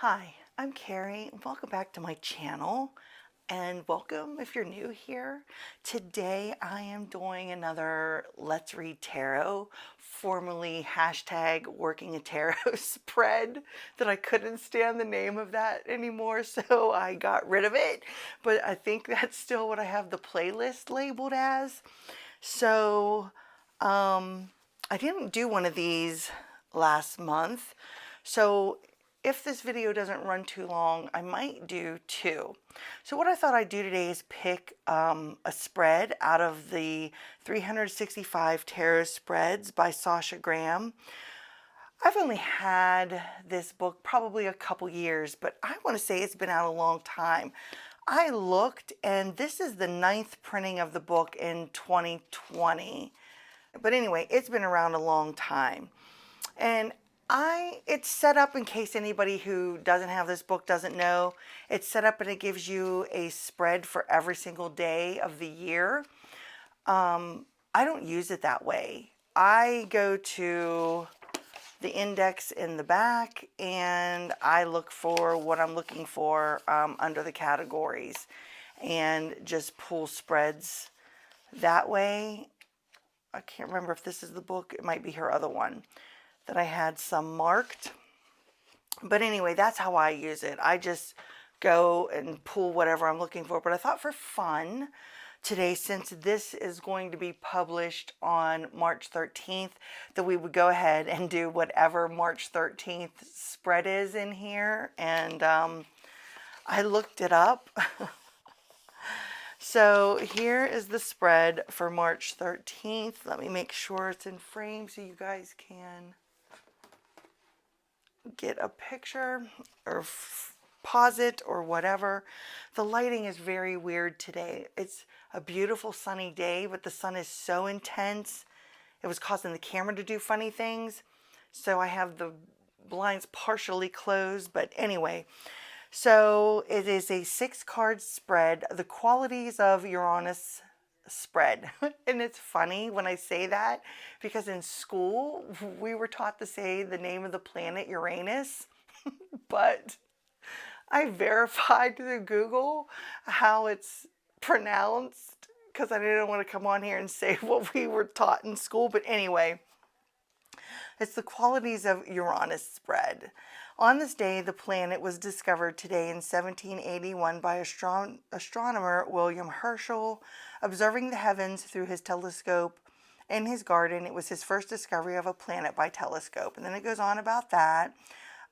Hi, I'm Carrie. Welcome back to my channel and welcome if you're new here. Today I am doing another Let's Read Tarot, formerly hashtag working a tarot spread that I couldn't stand the name of that anymore, so I got rid of it. But I think that's still what I have the playlist labeled as. So I didn't do one of these last month. So if this video doesn't run too long, I might do two. So what I thought I'd do today is pick a spread out of the 365 Tarot Spreads by Sasha Graham. I've only had this book probably a couple years, but I want to say it's been out a long time. I looked, and this is the 9th printing of the book in 2020. But anyway, it's been around a long time. And it's set up, in case anybody who doesn't have this book doesn't know, it's set up and it gives you a spread for every single day of the year. I don't use it that way. I go to the index in the back and I look for what I'm looking for under the categories and just pull spreads that way. I can't remember if this is the book. It might be her other one that I had some marked. But anyway, that's how I use it. I just go and pull whatever I'm looking for. But I thought for fun today, since this is going to be published on March 13th, that we would go ahead and do whatever March 13th spread is in here. And I looked it up. So here is the spread for March 13th. Let me make sure it's in frame so you guys can get a picture or pause it or whatever. The lighting is very weird today. It's a beautiful sunny day, but the sun is so intense. It was causing the camera to do funny things. So I have the blinds partially closed, but anyway. So it is a 6-card spread, the qualities of Uranus spread. And it's funny when I say that because in school we were taught to say the name of the planet Uranus, but I verified through Google how it's pronounced because I didn't want to come on here and say what we were taught in school. But anyway, it's the qualities of Uranus spread. On this day, the planet was discovered today in 1781 by astronomer William Herschel. Observing the heavens through his telescope in his garden, it was his first discovery of a planet by telescope. And then it goes on about that.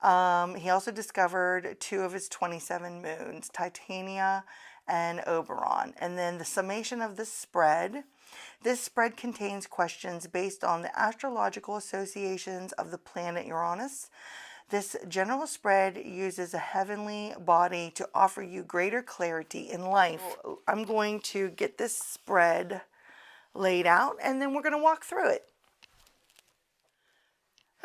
He also discovered 2 of his 27 moons, Titania and Oberon. And then the summation of this spread. This spread contains questions based on the astrological associations of the planet Uranus. This general spread uses a heavenly body to offer you greater clarity in life. I'm going to get this spread laid out and then we're going to walk through it.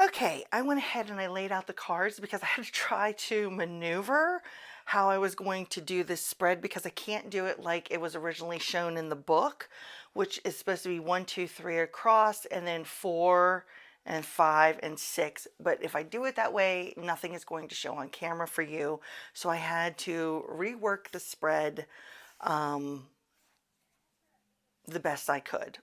Okay, I went ahead and I laid out the cards because I had to try to maneuver how I was going to do this spread because I can't do it like it was originally shown in the book, which is supposed to be 1, 2, 3 across and then 4 and 5 and 6. But if I do it that way, nothing is going to show on camera for you. So I had to rework the spread the best I could.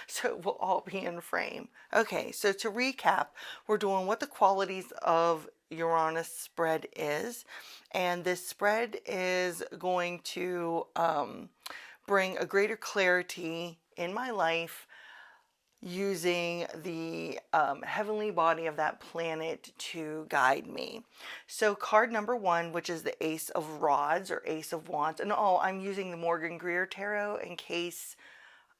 So it will all be in frame. Okay, so to recap, we're doing what the qualities of Uranus spread is. And this spread is going to bring a greater clarity in my life using the heavenly body of that planet to guide me. So card number 1, which is the Ace of Rods or Ace of Wands. And I'm using the Morgan Greer Tarot in case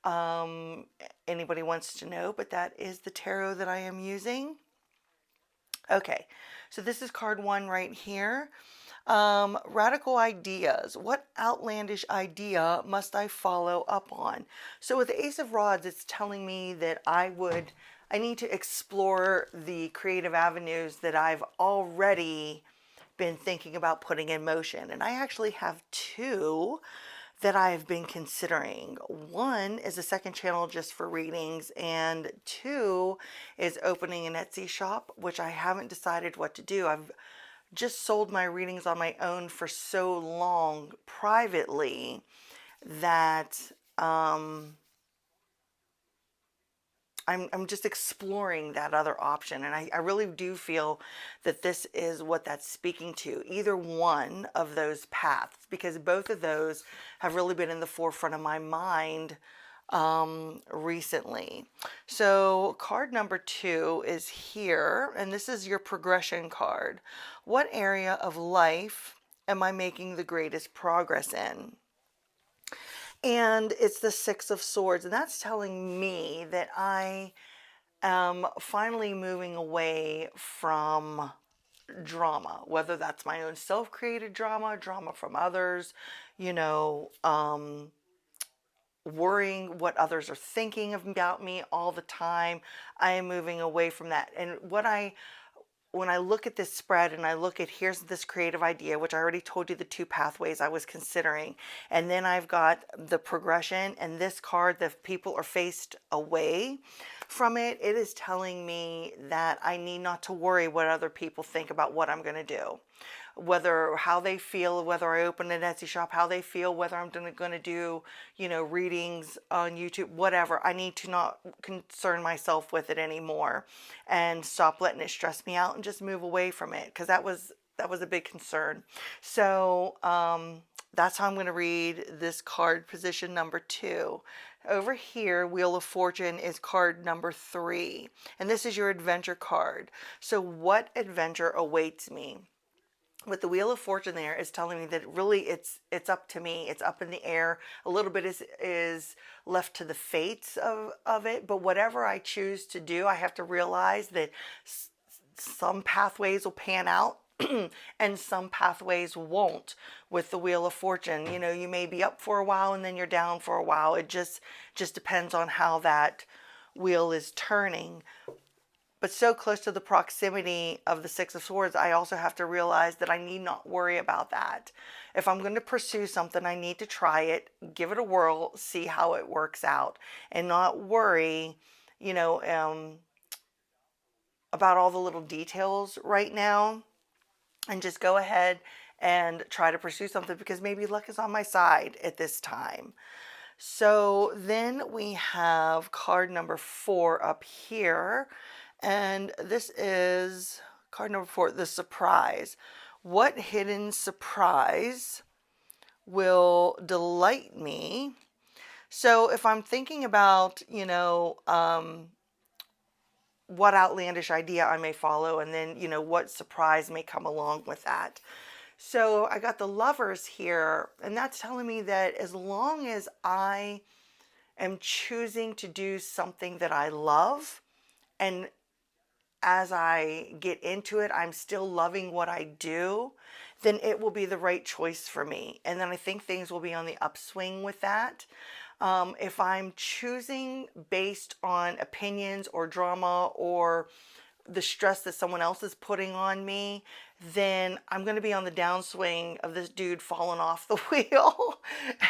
anybody wants to know, but that is the tarot that I am using. Okay, so this is card 1 right here. Radical ideas. What outlandish idea must I follow up on? So with the Ace of Rods, it's telling me that I need to explore the creative avenues that I've already been thinking about putting in motion. And I actually have 2 that I've been considering. 1 is a second channel just for readings, and 2 is opening an Etsy shop, which I haven't decided what to do. I've just sold my readings on my own for so long privately that I'm just exploring that other option. And I really do feel that this is what that's speaking to, either one of those paths, because both of those have really been in the forefront of my mind recently. So card number 2 is here, and this is your progression card. What area of life am I making the greatest progress in? And it's the Six of Swords, and that's telling me that I am finally moving away from drama, whether that's my own self-created drama, drama from others, you know, worrying what others are thinking about me all the time. I am moving away from that. And when I look at this spread and I look at, here's this creative idea, which I already told you the 2 pathways I was considering. And then I've got the progression, and this card, the people are faced away from it. It is telling me that I need not to worry what other people think about what I'm going to do. Whether how they feel, whether I open an Etsy shop, how they feel, whether I'm going to do, readings on YouTube, whatever. I need to not concern myself with it anymore and stop letting it stress me out and just move away from it, because that was a big concern. So that's how I'm going to read this card, position number 2. Over here, Wheel of Fortune is card number 3, and this is your adventure card. So what adventure awaits me? With the Wheel of Fortune there is telling me that really it's up to me. It's up in the air. A little bit is left to the fates of it. But whatever I choose to do, I have to realize that some pathways will pan out and some pathways won't. With the Wheel of Fortune, you may be up for a while and then you're down for a while. It just depends on how that wheel is turning. But so close to the proximity of the Six of Swords, I also have to realize that I need not worry about that. If I'm going to pursue something, I need to try it, give it a whirl, see how it works out, and not worry, about all the little details right now, and just go ahead and try to pursue something, because maybe luck is on my side at this time. So then we have card number 4 up here. And this is card number 4, the surprise. What hidden surprise will delight me? So if I'm thinking about, what outlandish idea I may follow, and then, what surprise may come along with that. So I got the Lovers here, and that's telling me that as long as I am choosing to do something that I love, and as I get into it, I'm still loving what I do, then it will be the right choice for me. And then I think things will be on the upswing with that. If I'm choosing based on opinions or drama or the stress that someone else is putting on me, then I'm going to be on the downswing of this dude falling off the wheel.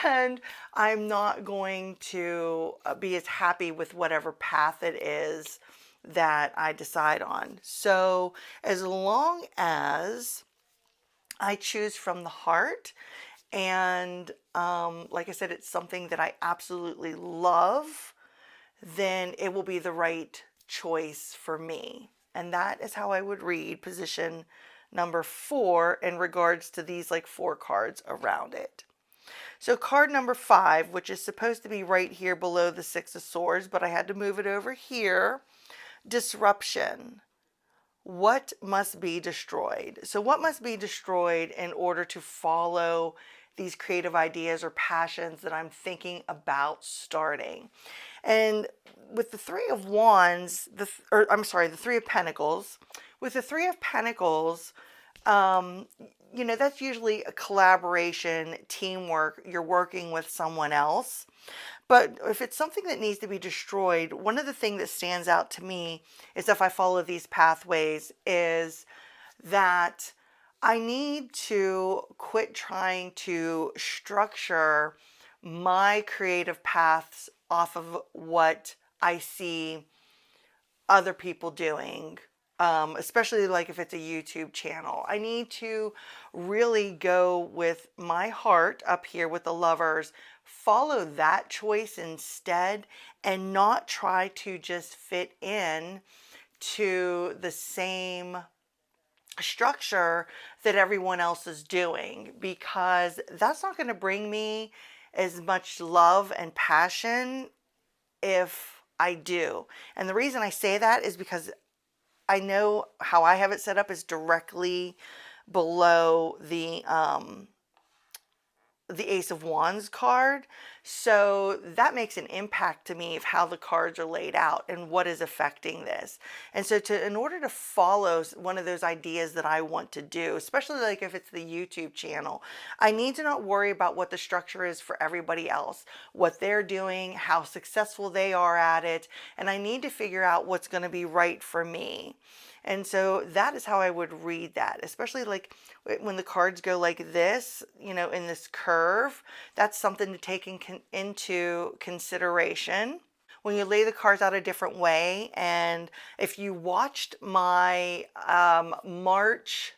And I'm not going to be as happy with whatever path it is that I decide on. So as long as I choose from the heart, and like I said, it's something that I absolutely love, then it will be the right choice for me. And that is how I would read position number 4 in regards to these 4 cards around it. So card number 5, which is supposed to be right here below the Six of Swords, but I had to move it over here. Disruption. What must be destroyed? So what must be destroyed in order to follow these creative ideas or passions that I'm thinking about starting? And with the Three of Wands, the Three of Pentacles, with the Three of Pentacles, that's usually a collaboration, teamwork. You're working with someone else. But if it's something that needs to be destroyed, one of the things that stands out to me is, if I follow these pathways, is that I need to quit trying to structure my creative paths off of what I see other people doing especially like if it's a YouTube channel. I need to really go with my heart up here with the Lovers, follow that choice instead, and not try to just fit in to the same structure that everyone else is doing, because that's not going to bring me as much love and passion if I do. And the reason I say that is because I know how I have it set up is directly below the Ace of Wands card. So that makes an impact to me of how the cards are laid out and what is affecting this. And so in order to follow one of those ideas that I want to do, especially like if it's the YouTube channel, I need to not worry about what the structure is for everybody else, what they're doing, how successful they are at it, and I need to figure out what's going to be right for me. And so that is how I would read that, especially like when the cards go like this, in this curve. That's something to take into consideration when you lay the cards out a different way. And if you watched my March,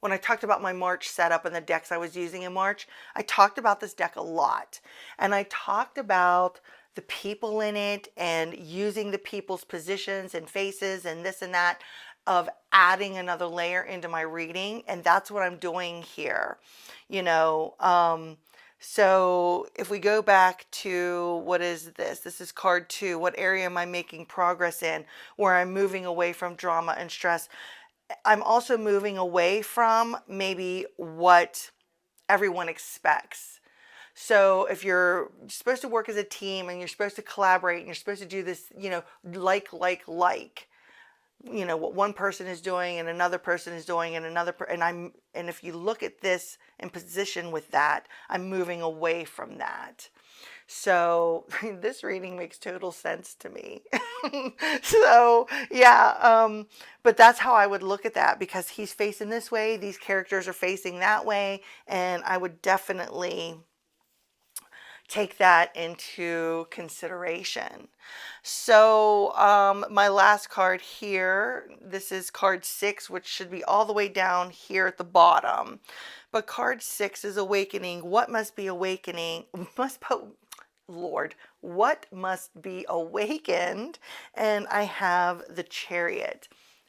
when I talked about my March setup and the decks I was using in March, I talked about this deck a lot. And I talked about the people in it and using the people's positions and faces and this and that, of adding another layer into my reading. And that's what I'm doing here, so if we go back to, what is this? This is card 2. What area am I making progress in, where I'm moving away from drama and stress? I'm also moving away from maybe what everyone expects. So if you're supposed to work as a team and you're supposed to collaborate and you're supposed to do this, like, what one person is doing and another person is doing and and if you look at this in position with that, I'm moving away from that. So this reading makes total sense to me. So yeah, but that's how I would look at that, because he's facing this way, these characters are facing that way, and I would definitely take that into consideration. So my last card here, this is card 6, which should be all the way down here at the bottom. But card 6 is awakening. What must be awakening? Lord, what must be awakened? And I have the Chariot.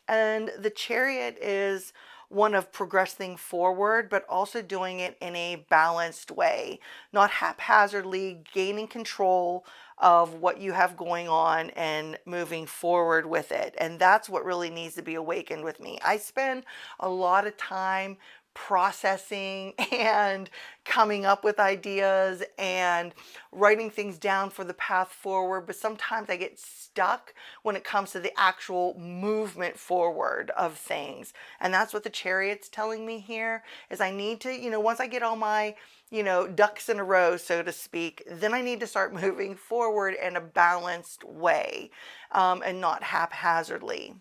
And the Chariot is one of progressing forward, but also doing it in a balanced way, not haphazardly, gaining control of what you have going on and moving forward with it. And that's what really needs to be awakened with me. I spend a lot of time processing and coming up with ideas and writing things down for the path forward, but sometimes I get stuck when it comes to the actual movement forward of things. And that's what the Chariot's telling me here, is I need to, once I get all my ducks in a row, so to speak, then I need to start moving forward in a balanced way, and not haphazardly.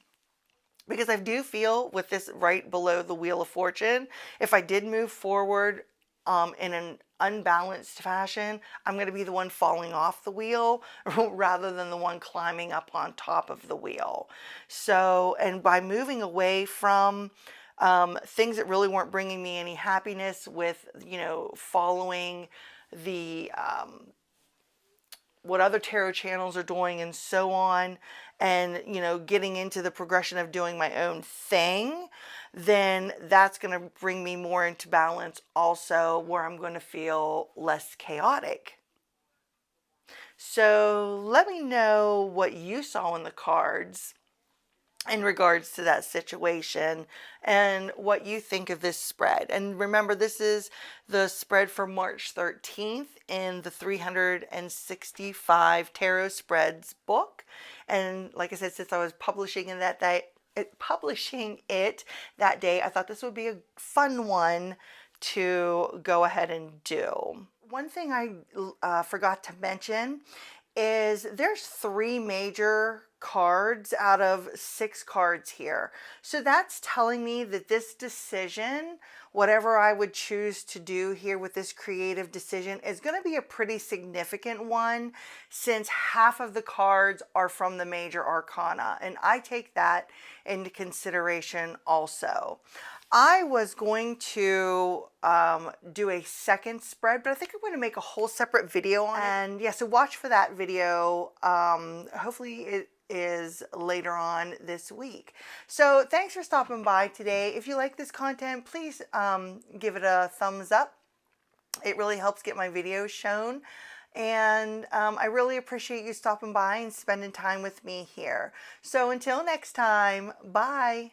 Because I do feel with this right below the Wheel of Fortune, if I did move forward in an unbalanced fashion, I'm going to be the one falling off the wheel rather than the one climbing up on top of the wheel. So, and by moving away from things that really weren't bringing me any happiness, with, following the what other tarot channels are doing and so on, and getting into the progression of doing my own thing, then that's going to bring me more into balance also, where I'm going to feel less chaotic. So let me know what you saw in the cards in regards to that situation and what you think of this spread. And remember, this is the spread for March 13th in the 365 Tarot Spreads book. And like I said, since I was publishing it that day, I thought this would be a fun one to go ahead and do. One thing I forgot to mention is there's 3 major cards out of 6 cards here. So that's telling me that this decision, whatever I would choose to do here with this creative decision, is going to be a pretty significant one, since half of the cards are from the major arcana, and I take that into consideration also. I was going to do a second spread, but I think I'm going to make a whole separate video on it. And yeah, so watch for that video. Hopefully it is later on this week. So thanks for stopping by today. If you like this content, please give it a thumbs up. It really helps get my videos shown. And I really appreciate you stopping by and spending time with me here. So until next time, bye.